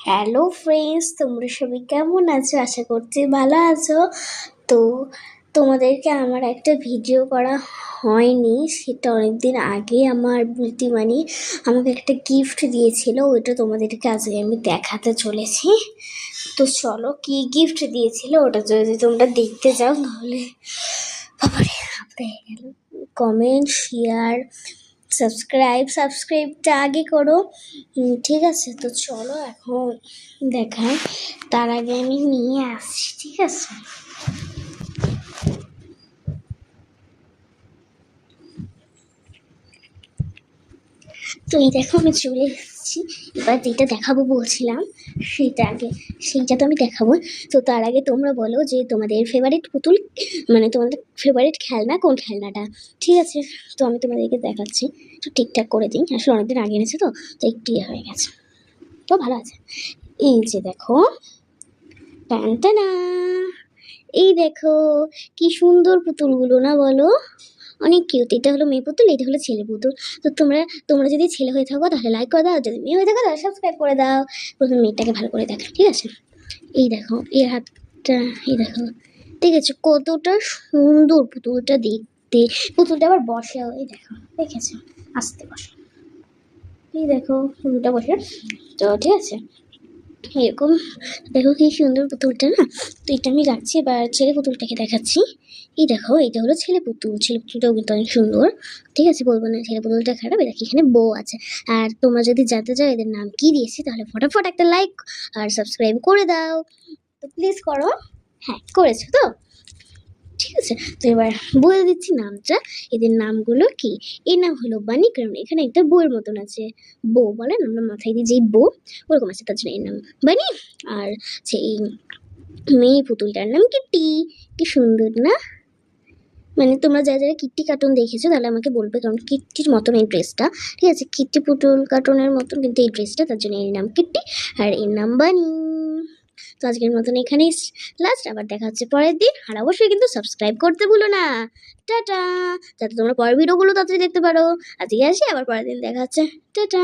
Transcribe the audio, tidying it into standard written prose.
Hello friends, তোমরা সবাই কেমন আছো? আশা করছি ভালো আছো। তো তোমাদেরকে আমার একটা ভিডিও করা হয়নি, সেটা অনেকদিন আগে আমার বুলটিমানি আমাকে একটা গিফট দিয়েছিল, ওইটা তোমাদেরকে আজকে আমি দেখাতে চলেছি। তো চলো, কি গিফট দিয়েছিল ওটা যদি তোমরা দেখতে যাও তাহলে বাবারে হাঁপড়ে গেল। কমেন্ট, শেয়ার, সাবস্ক্রাইবটা আগে করো। ঠিক আছে, তো চলো এখন দেখাই। তার আগে আমি নিয়ে আসছি, ঠিক আছে? তো এই দেখো, আমি চলে এসেছি। এবার যেটা দেখাবো বলছিলাম সেইটা তো আমি দেখাবো। তো তার আগে তোমরা বলো যে তোমাদের ফেভারিট পুতুল, মানে তোমাদের ফেভারিট খেলনা কোন খেলনাটা। ঠিক আছে, তো আমি তোমাদেরকে দেখাচ্ছি। তো ঠিকঠাক করে দিই, আসলে অনেকদিন আগে এনেছে তো একটু ইয়ে হয়ে গেছে। তো ভালো আছে। এই যে দেখো, টানটানা, এই দেখো কি সুন্দর পুতুলগুলো না, বলো? অনেক কিউট। এটা হলো মেয়ে পুতুল, এটা হলো ছেলে পুতুল। তো তোমরা যদি ছেলে হয়ে থাকো তাহলে লাইক করে দাও, যদি মেয়ে হয়ে থাকো তাহলে সাবস্ক্রাইব করে দাও। প্রথমে মেয়েটাকে ভালো করে দেখো, ঠিক আছে? এই দেখো এর হাতটা, এই দেখো, ঠিক আছে? কতটা সুন্দর পুতুলটা দেখতে। পুতুলটা আবার বসে, এই দেখো, দেখেছো? আস্তে বসে, এই দেখো পুতুলটা বসে। তো ঠিক আছে, এরকম দেখো কি সুন্দর পুতুলটা না। তো এটা আমি রাখছি, এবার ছেলে পুতুলটাকে দেখাচ্ছি। এই দেখো, এটা হলো ছেলে পুতুলটাও কিন্তু অনেক সুন্দর। ঠিক আছে, বলবো না ছেলে পুতুলটা খারাপ। এটা এখানে বউ আছে। আর তোমরা যদি জানতে চাও এদের নাম কি দিয়েছি তাহলে ফটাফট একটা লাইক আর সাবস্ক্রাইব করে দাও। তো প্লিজ করো। হ্যাঁ, করেছো তো? ঠিক আছে, তো এবার বলে দিচ্ছি নামটা। এদের নামগুলো কি? এর নাম হলো বানি, কারণ এখানে একটা বউয়ের মতন আছে। বউ বলেন আমরা মাথায় দিই, যেই বউ ওরকম আছে, তার জন্য এর নাম বানি। আর সেই মেয়ে পুতুলটার নাম কিট্টি। কি সুন্দর না? মানে তোমরা যারা কিট্টি কার্টুন দেখেছো তাহলে আমাকে বলবে, কারণ কিট্টির মতন এই ড্রেসটা। ঠিক আছে, কিট্টি পুতুল কার্টুনের মতন কিন্তু এই ড্রেসটা, তার জন্য এর নাম কিট্টি আর এর নাম বানি। তো আজকের মতন এখানেই লাস্ট, আবার দেখা হচ্ছে পরের দিন। আর অবশ্যই কিন্তু সাবস্ক্রাইব করতে ভুলো না। টাটা, যাতে তোমরা পরের ভিডিওগুলো তাড়াতাড়ি দেখতে পারো। আজকে আসি, আবার পরের দিন দেখা হচ্ছে। টাটা।